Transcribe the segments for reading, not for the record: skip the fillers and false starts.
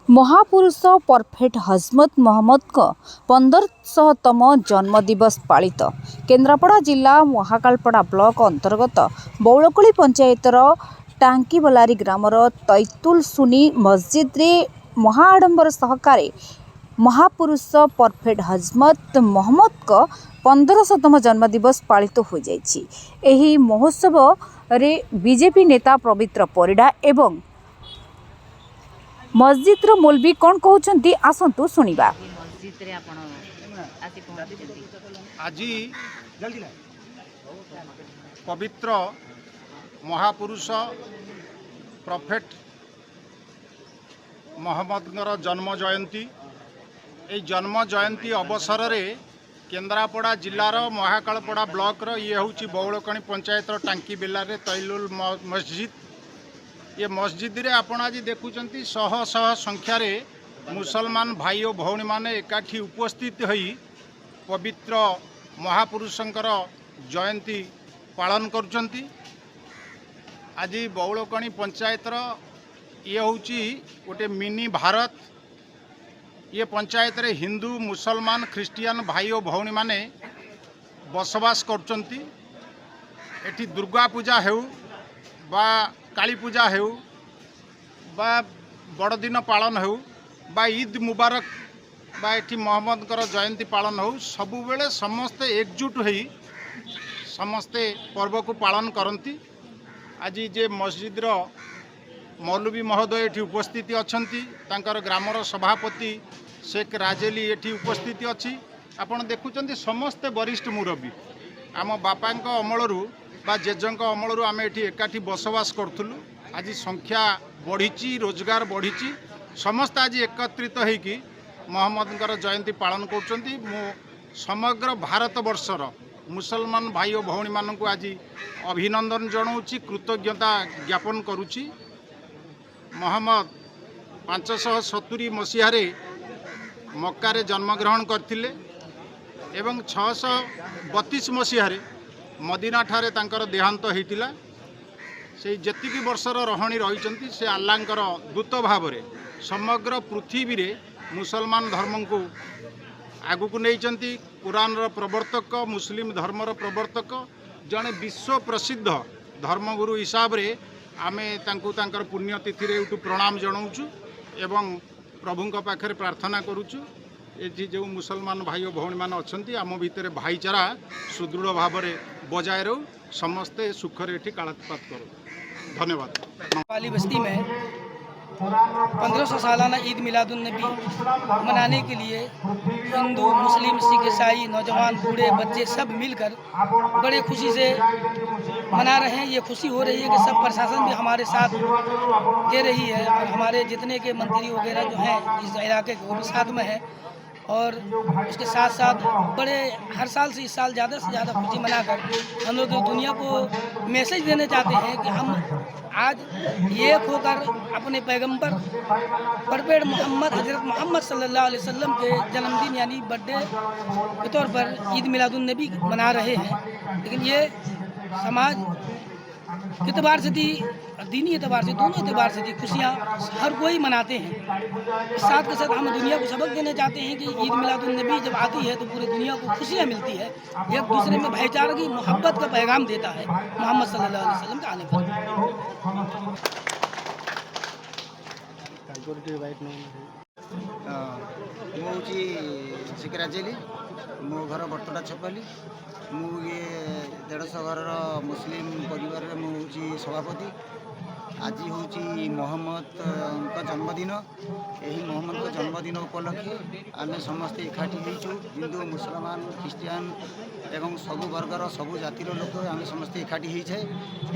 महापुरुष परफेक्ट हजमत मोहम्मद को 1500तम जन्मदिवस पालित। केन्द्रापड़ा जिला महाकालपड़ा ब्लॉक अंतर्गत बौलकुली पंचायतर टांकीबलारी ग्रामर तैतुल सुनी मस्जिद रे महाआडंबर सहकारे महापुरुष परफेक्ट हजमत मोहम्मद को 1500तम जन्मदिवस पालित हो जाइछि। एही महोत्सव रे बीजेपी नेता पवित्र परिडा एवं मस्जिद रो मौलवी कौन कहते आसतु शुणा। आज पवित्र महापुरुष प्रफेट मोहम्मद जन्म जयंती ये जन्म जयंती अवसर में केन्द्रापड़ा जिलार महाकालपड़ा ब्लॉक ये हूँ बौलकणी पंचायत टांकी बेलारे तैलुल मस्जिद। ये मस्जिद रे आपण आज देखुंत शह शह संख्यार मुसलमान भाई और भौणी माने एकाठी उपस्थित होई पवित्र महापुरुषंकर जयंती पालन करुचंती। आज बौलकणी पंचायतर ये हूँ गोटे मिनी भारत। ये पंचायत रे हिंदू मुसलमान ख्रिस्टियान भाई और भौणी माने बसवास करुचंती। एठी दुर्गा पूजा हेउ बा काली पूजा हेउ बा बड़दिन पालन हेउ बा ईद मुबारक बा एठी मोहम्मदकर जयंती पालन हो सबु बेले समस्ते एकजुट होई समस्ते पर्व को पालन करती। आज जे मस्जिद रो मौलवी महोदय एठी उपस्थित अछंती तांकर ग्रामर सभापति शेख राजेली एठी उपस्थित अच्छी। आपण देखुचंती समस्ते वरिष्ठ मुरब्बी आम बापांक अमलरू बा जेजंक अमलरू आम एठी एकाठी बसवास करूँ। आज संख्या बढ़ी रोजगार बढ़ी समस्त आज एकत्रित होइकी मोहम्मदकर जयंती पालन करुँच। मो समग्र भारत वर्षर मुसलमान भाई और भौणी मानक आज अभिनंदन जनाऊँगी कृतज्ञता ज्ञापन करुँची। मोहम्मद 570 मसीह मक्कारे जन्मग्रहण करथिले एवं 632 मसीह मदीना ठारे तांकर देहांत होइतिला। से जेतिकी वर्षर रहणी रही से अल्लाहंकर दूत भाव में समग्र पृथ्वी रे मुसलमान धर्म को आगु को नहीं कुरान रो प्रवर्तक मुस्लिम धर्म रो प्रवर्तक जड़े विश्व प्रसिद्ध धर्मगुरु हिसाब रे आमे तांको तांकर पुण्यतिथि रे उठू प्रणाम जनाऊँ एवं प्रभुंक पाखे प्रार्थना करुचु। ये जो मुसलमान भाई और भौणी मान अच्छा आम भितर भाईचारा सुदृढ़ भाव में बजाय रो समस्ते सुखरे एठी कालापात करो। धन्यवाद। वाली बस्ती में 1500 सालाना ईद मिलादुन्नबी मनाने के लिए हिंदू मुस्लिम सिख ईसाई नौजवान बूढ़े बच्चे सब मिलकर बड़े खुशी से मना रहे हैं। ये खुशी हो रही है कि सब प्रशासन भी हमारे साथ दे रही है और हमारे जितने के मंत्री वगैरह जो हैं इस इलाके के वो भी साथ में है। और उसके साथ साथ बड़े हर साल से इस साल ज़्यादा से ज़्यादा खुशी मनाकर हम लोग दुनिया को मैसेज देना चाहते हैं कि हम आज एक होकर अपने पैगंबर परफेक्ट मोहम्मद हज़रत मोहम्मद सल्लल्लाहु अलैहि वसल्लम के जन्मदिन यानी बर्थडे के तौर पर ईद मिलादुन्नबी मना रहे हैं। लेकिन ये समाज के एतबार से थी दीनी एतबार से दोनों एतबार से थी खुशियाँ हर कोई मनाते हैं। इस साथ के साथ हम दुनिया को सबक देना चाहते हैं कि ईद मिलादुन्नबी जब आती है तो पूरी दुनिया को खुशियाँ मिलती है, एक दूसरे में भाईचारा की मोहब्बत का पैगाम देता है मोहम्मद सल्लल्लाहु अलैहि वसल्लम के आने पर। मुझे शिकरा जेली मो घर बरतटा छपाली मु ये 150 घर मुस्लिम परिवार मुझे सभापति। आज हूँ मोहम्मद का जन्मदिन। यही मोहम्मद का जन्मदिन उपलक्षे आम समस्ते एकाठी होइछु हिंदू मुसलमान ख्रिस्टियान एवं सबु वर्गर सबु जातिर लोक आम समस्ते एकाठी होइछे।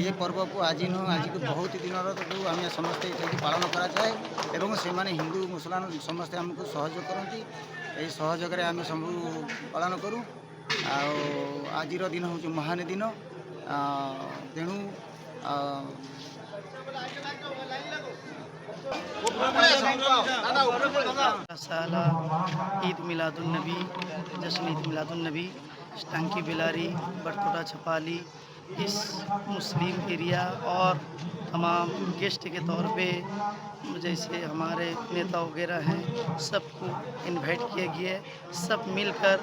ये पर्व को आज न आज को बहुत दिन आम समस्ते ये पालन कराए एवं से माने हिंदू मुसलमान समस्ते आमको सहयोग करती। यही सहयोग आम सब पालन करूँ। आज दिन हूँ महान दिन तेणु साला ईद मिलादुन्नबी जश्न ईद मिलादुन्नबी टांकी बेलारी बरतोटा छपाली इस मुस्लिम एरिया और तमाम गेस्ट के तौर पे जैसे हमारे नेता वगैरह हैं सबको इनवाइट किया गया है। सब मिलकर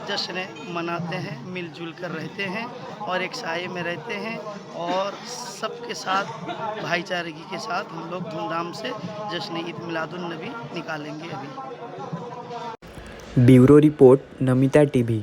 जश्न मनाते हैं, मिलजुल कर रहते हैं और एक साए में रहते हैं और सबके साथ भाईचारगी के साथ हम लोग धूमधाम से जश्न ईद मिलादुन नबी निकालेंगे अभी। Bureau report Namita TV.